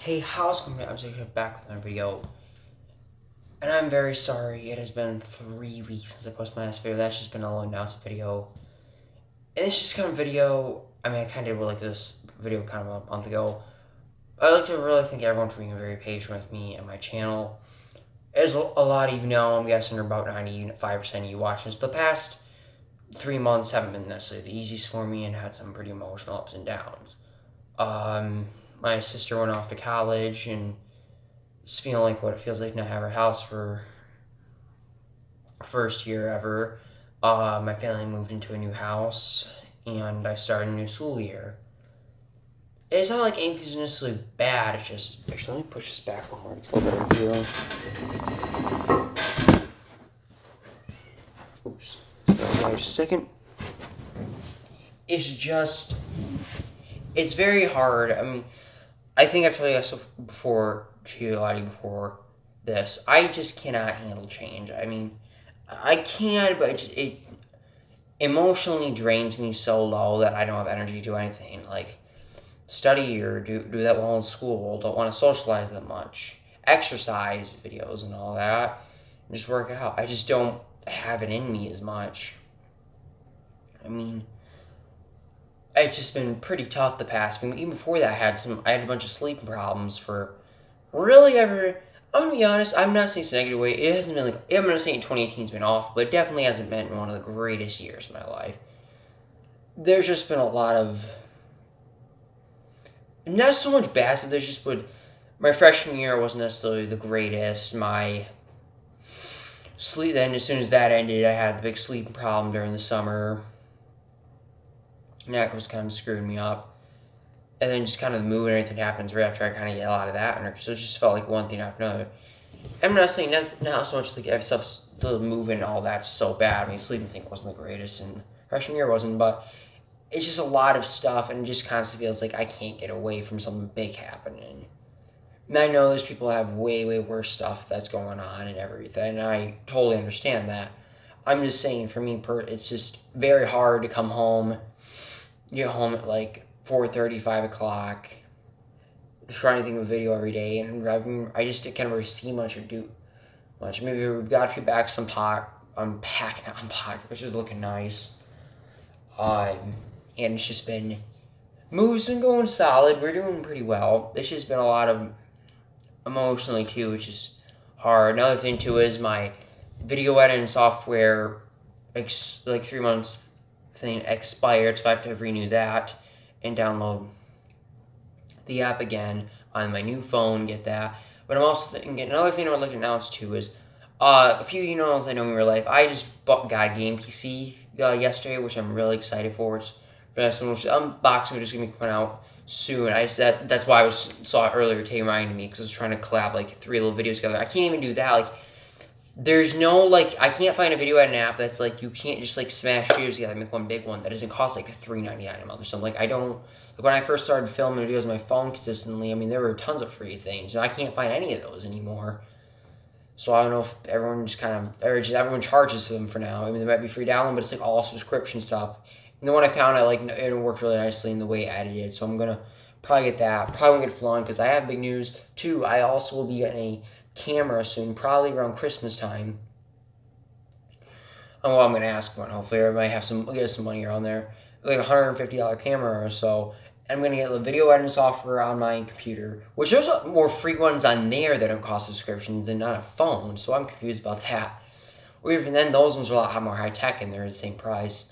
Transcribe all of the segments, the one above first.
Hey, how's it going? I'm just back with another video, and I'm very sorry. It has been 3 weeks since I posted my last video. That's just been a long announcement video, and it's just kind of video. I mean, I kind of did like this video kind of a month ago. I'd like to really thank everyone for being very patient with me and my channel. As a lot of you know, I'm guessing about 95% of you watching this. The past 3 months haven't been necessarily the easiest for me, and had some pretty emotional ups and downs. My sister went off to college, and just feeling like what it feels like not have her house for first year ever. My family moved into a new house, and I started a new school year. It's not like anything's necessarily bad. It's just actually let me push this back one more. It's a little better view. Oops. Just a second. It's very hard. I mean, I think I've told you guys before, to a lot of you before this. I just cannot handle change. I mean, I can, but it emotionally drains me so low that I don't have energy to do anything. Like, study or do that well in school. Don't want to socialize that much. Exercise videos and all that. And just work out. I just don't have it in me as much. I mean, it's just been pretty tough the past week. Even before that, I had a bunch of sleeping problems for really ever. I'm gonna be honest. I'm not saying it's a negative way. It hasn't been like I'm not saying 2018's been awful, but it definitely hasn't been one of the greatest years of my life. There's just been a lot of not so much bad stuff. There's just been my freshman year wasn't necessarily the greatest. My sleep then as soon as that ended, I had a big sleeping problem during the summer. And that was kind of screwing me up. And then just kind of the move and everything happens right after I kind of get a lot of that. So it just felt like one thing after another. I'm not saying not so much like stuff, the moving and all that's so bad. I mean, sleeping thing wasn't the greatest, and freshman year wasn't, but it's just a lot of stuff, and it just constantly feels like I can't get away from something big happening. And I know there's people that have way, way worse stuff that's going on and everything, and I totally understand that. I'm just saying, for me, it's just very hard to come home, get home at like 4:30, 5 o'clock, trying to think of a video every day, and I just can't really see much or do much. Maybe we've got a few bags unpacked, which is looking nice. And it's just been, moves been going solid. We're doing pretty well. It's just been a lot of emotionally too, which is hard. Another thing too is my video editing software, like 3 months thing expired, so I have to renew that and download the app again on my new phone, get that. But I'm also thinking, another thing I'm looking to announce too is, a few you know that know me in real life, I just got a game PC yesterday, which I'm really excited for. It's this one, which unboxing is going to be coming out soon. That's why I saw it earlier. Tay reminded me because I was trying to collab like 3 little videos together. I can't even do that. Like, there's no like I can't find a video editing app that's like you can't just like smash videos together and make one big one that doesn't cost like $3.99 a month or something. Like, I don't like when I first started filming videos on my phone consistently. I mean, there were tons of free things, and I can't find any of those anymore. So I don't know if everyone just everyone charges for them for now. I mean, they might be free download, but it's like all subscription stuff. And the one I found, I like it worked really nicely in the way I edited. So I'm gonna probably get that. Probably won't get Flaunt because I have big news too. I also will be getting a camera soon, probably around Christmas time. Well, I'm gonna ask one. Hopefully, I might have get some money around there, like $150 camera or so. I'm going to get the video editing software on my computer, which there's more free ones on there that don't cost subscriptions than on a phone, so I'm confused about that. Or even then, those ones are a lot more high-tech and they're the same price.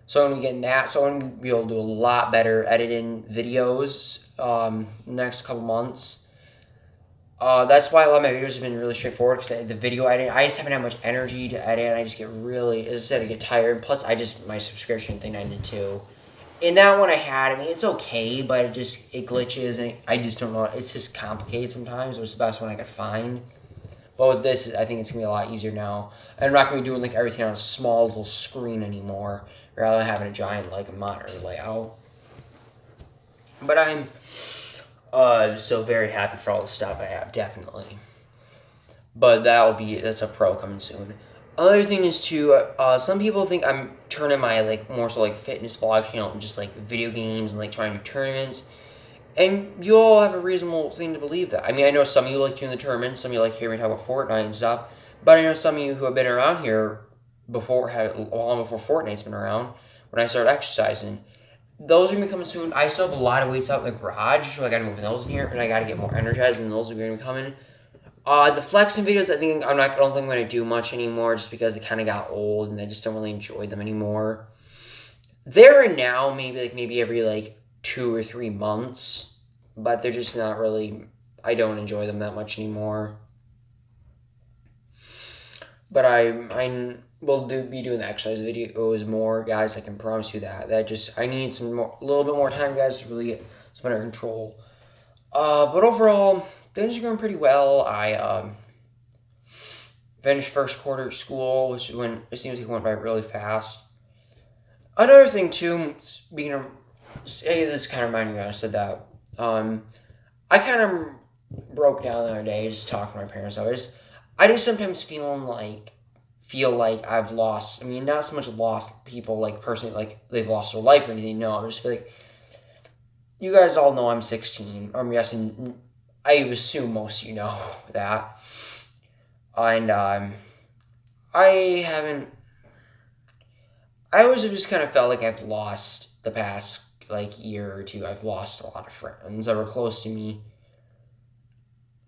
So I'm going to be getting that, so I'm going to be able to do a lot better editing videos next couple months. That's why a lot of my videos have been really straightforward, because the video editing, I just haven't had much energy to edit, and I just get really, as I said, I get tired. Plus, my subscription thing I did too. And that one I mean, it's okay, but it glitches, and I just don't know. It's just complicated sometimes, but it's the best one I could find. But with this, I think it's going to be a lot easier now. And I'm not going to be doing, like, everything on a small little screen anymore, rather than having a giant, like, monitor layout. But I'm still very happy for all the stuff I have, definitely. But that's a pro coming soon. Other thing is too, some people think I'm turning my like more so like fitness vlog channel into just like video games and like trying to do tournaments. And you all have a reasonable thing to believe that. I mean, I know some of you like doing the tournaments, some of you like hearing me talk about Fortnite and stuff, but I know some of you who have been around here before, long before Fortnite's been around, when I started exercising. Those are going to be coming soon. I still have a lot of weights out in the garage, so I got to move those in here, and I got to get more energized, and those are going to be coming. The flexing videos, I think I don't think I'm going to do much anymore, just because they kind of got old, and I just don't really enjoy them anymore. There and now, maybe every 2 or 3 months, but they're just not really. I don't enjoy them that much anymore. But I will be doing the exercise videos more, guys. I can promise you that. I need a little bit more time, guys, to really get some under control. But overall, things are going pretty well. I finished first quarter at school, which it seems like it went by really fast. Another thing too, this kind of reminded me when I said that. I kind of broke down the other day just talking to my parents. I just sometimes feel like I've lost. I mean, not so much lost people personally, they've lost their life or anything. No, I just feel like you guys all know I'm 16. I'm guessing. I assume most of you know that, and I haven't. I always have just kind of felt like I've lost the past year or two. I've lost a lot of friends that were close to me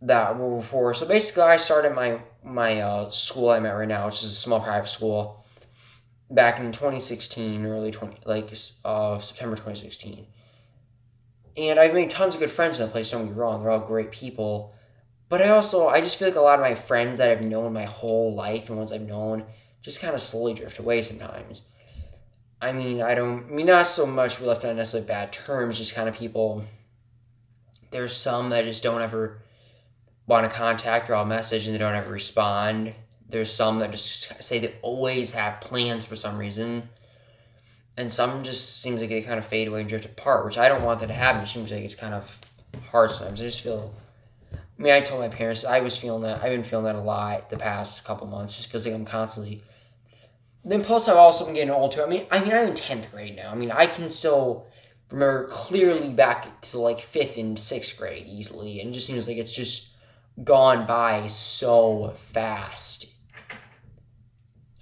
that were before. So basically, I started my school I'm at right now, which is a small private school, back in 2016, September 2016. And I've made tons of good friends in that place. Don't get me wrong; they're all great people. But I just feel like a lot of my friends that I've known my whole life and ones I've known just kind of slowly drift away sometimes. I mean, not so much we left on necessarily bad terms, just kind of people. There's some that just don't ever want to contact or I'll message and they don't ever respond. There's some that just say they always have plans for some reason. And some just seems like they kind of fade away and drift apart, which I don't want that to happen. It seems like it's kind of hard sometimes. I told my parents I was feeling that. I've been feeling that a lot the past couple months. It just feels like I'm constantly. Then plus I've also been getting older. I'm in 10th grade now. I can still remember clearly back to 5th and 6th grade easily. And it just seems like it's just gone by so fast.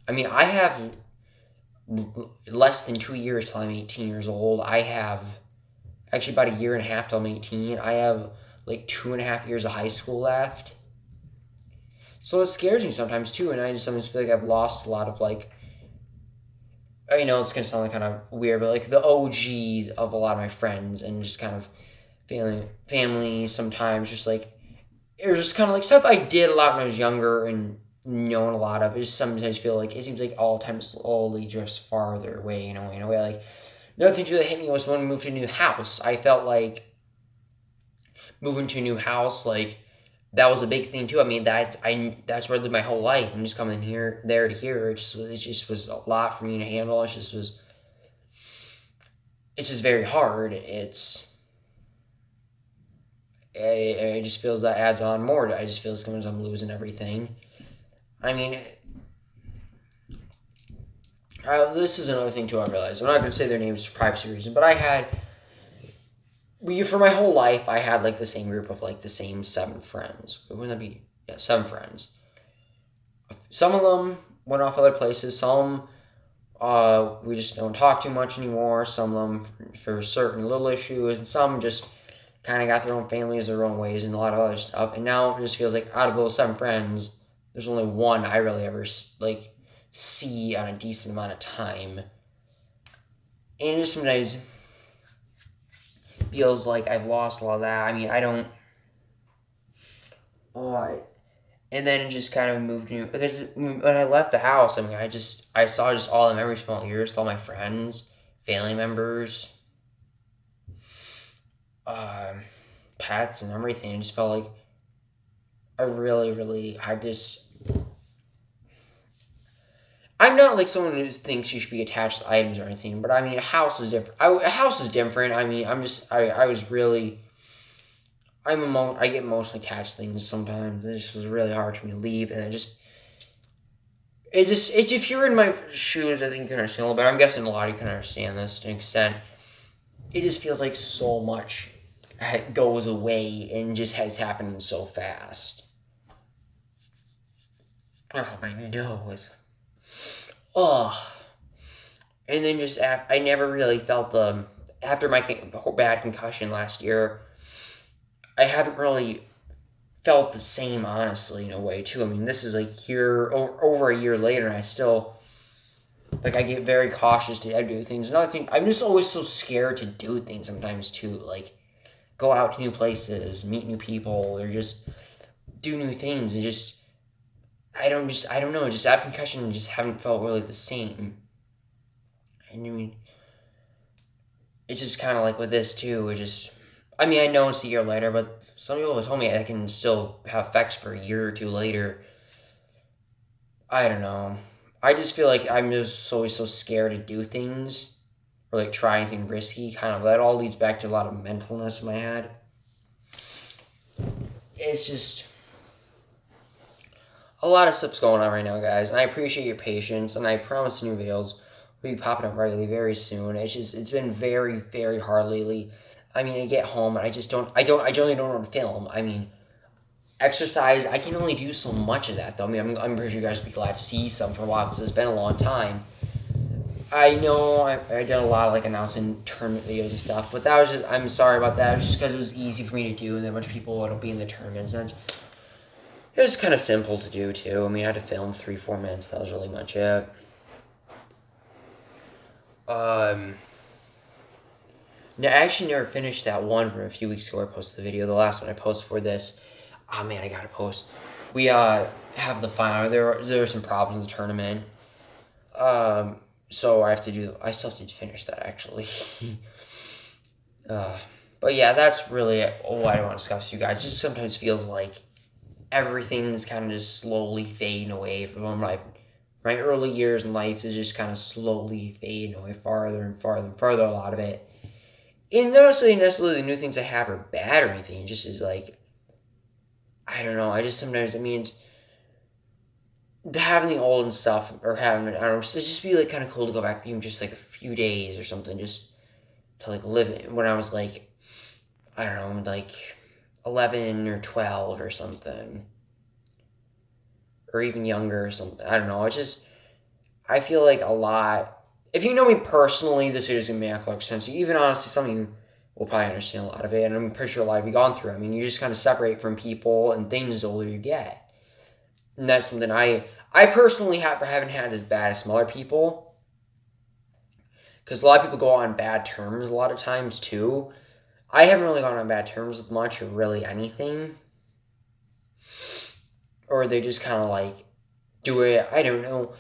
I have less than 2 years till I'm 18 years old. I have actually about a year and a half till I'm 18. I have 2.5 years of high school left. So it scares me sometimes too, and I just sometimes feel like I've lost a lot of I know it's gonna sound kind of weird, but the OGs of a lot of my friends, and just kind of family sometimes, just it was just kind of stuff I did a lot when I was younger and known a lot of. I just sometimes feel it seems like all the time slowly drifts farther away in a way. Another thing too that hit me was when we moved to a new house. I felt like moving to a new house, that was a big thing too. That's where I lived my whole life. I'm just coming there to here. It just was a lot for me to handle. It's just very hard. It just feels that adds on more. I just feel as I'm losing everything. This is another thing too I realized. I'm not going to say their names for privacy reasons, but for my whole life, I had the same group of the same 7 friends. Wouldn't that be 7 friends? Some of them went off other places. Some we just don't talk too much anymore. Some of them for certain little issues, and some just kind of got their own families, their own ways, and a lot of other stuff. And now it just feels like out of those 7 friends, there's only one I really ever see on a decent amount of time. And just sometimes feels like I've lost a lot of that. I don't. And then it just kind of moved new because when I left the house, I saw just all the memories from all years, all my friends, family members, pets, and everything. It just felt like I'm not someone who thinks you should be attached to items or anything, but a house is different. A house is different. I get emotionally attached to things sometimes. It just was really hard for me to leave, and if you're in my shoes, I think you can understand a little bit. I'm guessing a lot of you can understand this to an extent. It just feels like so much goes away and just has happened so fast. Oh, my nose. Oh. And then just I never really felt after my bad concussion last year, I haven't really felt the same, honestly, in a way, too. I mean, this is like over a year later, and I still, like, I get very cautious to do things. Another thing, I'm just always so scared to do things sometimes, too. Like, go out to new places, meet new people, or just do new things. And just, I don't know, just after concussion, just haven't felt really the same. And I mean, it's just kind of like with this, too. I mean, I know it's a year later, but some people have told me I can still have effects for a year or two later. I don't know. I just feel like I'm just always so scared to do things or like try anything risky. Kind of that all leads back to a lot of mentalness in my head. It's just a lot of stuff's going on right now, guys, and I appreciate your patience. And I promise new videos will be popping up regularly very soon. It's been very, very hard lately. I mean, I get home and I generally don't want to film. I mean, exercise, I can only do so much of that, though. I mean, I'm pretty sure you guys would be glad to see some for a while because it's been a long time. I know I did a lot of like announcing tournament videos and stuff, but that was just, I'm sorry about that. It was just because it was easy for me to do, and then a bunch of people would be in the tournaments, and it was kind of simple to do too. I mean, I had to film 3-4 minutes. That was really much it. Now, I actually never finished that one from a few weeks ago. I posted the video. The last one I posted for this. Oh man, I gotta post. We have the final. There were some problems in the tournament. So I still have to finish that actually. But yeah, that's really all I want to discuss with you guys. It just sometimes feels like everything's kind of just slowly fading away from my early years in life is just kind of slowly fading away farther and farther and farther, a lot of it. And not necessarily the new things I have are bad or anything. It just is like, I don't know. I just sometimes, I mean, having the old and stuff, or having, I don't know, it's just be like kind of cool to go back even just like a few days or something, just to like live it. When I was like, I don't know, like 11 or 12 or something, or even younger or something. I don't know. It's just, I feel like a lot. If you know me personally, this video is going to make a lot of sense. Even honestly, some of you will probably understand a lot of it, and I'm pretty sure a lot of you gone through. I mean, you just kind of separate from people and things the older you get. And that's something I personally haven't had as bad as some other people. Because a lot of people go on bad terms a lot of times, too. I haven't really gone on bad terms with much or really anything. Or they just kind of like do it, I don't know.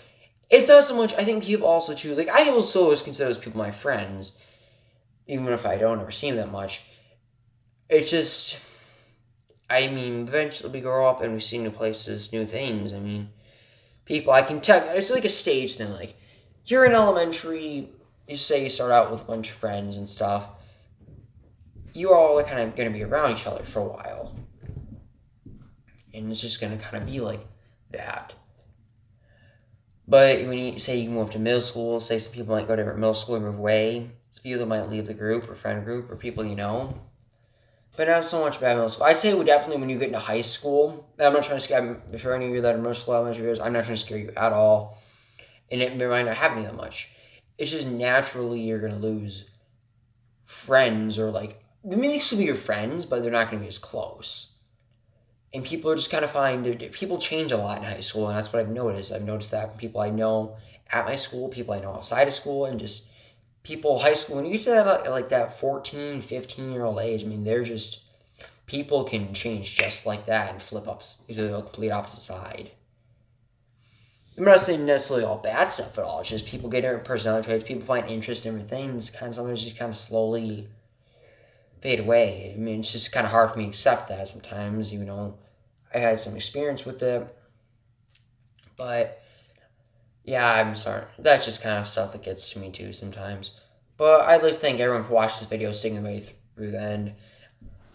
It's not so much, I think people also too, like I also always consider those people my friends, even if I don't ever see them that much. It's just, I mean, eventually we grow up and we see new places, new things. I mean, people, I can tell, it's like a stage thing. Like, you're in elementary, you say you start out with a bunch of friends and stuff. You are all kind of going to be around each other for a while. And it's just going to kind of be like that. But when you say you move to middle school, say some people might go to middle school and move away. Some people that might leave the group or friend group or people you know. But not so much about middle school. I'd say definitely when you get into high school. I'm not trying to scare you. For any of you that are middle school, elementary years, I'm not trying to scare you at all. And it might not happen that much. It's just naturally you're going to lose friends or like, they may still be your friends, but they're not going to be as close. And people are just kind of people change a lot in high school, and that's what I've noticed. I've noticed that from people I know at my school, people I know outside of school, and just people high school. When you get to that, like that 14, 15-year-old age, I mean, they're just, people can change just like that and flip up to the complete opposite side. I'm not saying necessarily all bad stuff at all. It's just people get different personality traits, people find interest in different things, kind of sometimes just kind of slowly fade away. I mean, it's just kind of hard for me to accept that sometimes, you know. I had some experience with it, but yeah, I'm sorry. That's just kind of stuff that gets to me too sometimes. But I'd like to thank everyone who watched this video, sticking the way through the end.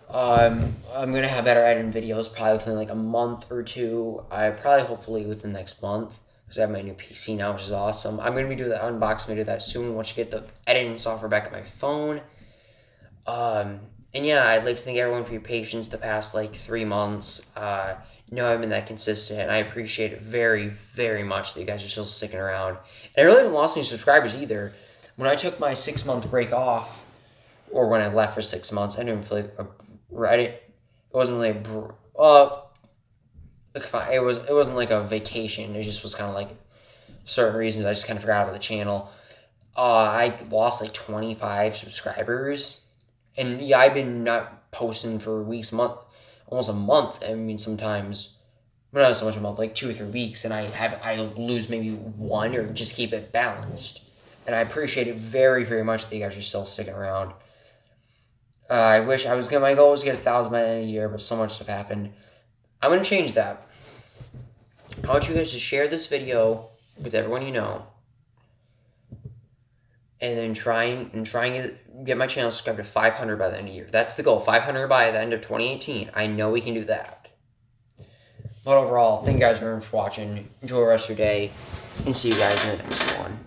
I'm gonna have better editing videos probably within like a month or two. Hopefully within the next month, because I have my new PC now, which is awesome. I'm gonna be doing the unboxing video that soon once you get the editing software back at my phone. And yeah, I'd like to thank everyone for your patience the past like 3 months. I've been that consistent, and I appreciate it very, very much that you guys are still sticking around. And I really haven't lost any subscribers either. When I took my 6 month break off, or when I left for 6 months, I didn't feel like it wasn't really it wasn't like a vacation. It just was kind of like certain reasons. I just kind of forgot about the channel. I lost like 25 subscribers, and yeah, I've been not posting for weeks, almost a month. I mean, sometimes, but not so much a month, like 2 or 3 weeks, and I lose maybe one or just keep it balanced. And I appreciate it very, very much that you guys are still sticking around. I wish my goal was to get 1,000 by the end of the year, but so much stuff happened. I'm gonna change that. I want you guys to share this video with everyone you know, and then try and get my channel subscribed to 500 by the end of the year. That's the goal, 500 by the end of 2018. I know we can do that. But overall, thank you guys very much for watching. Enjoy the rest of your day, and see you guys in the next one.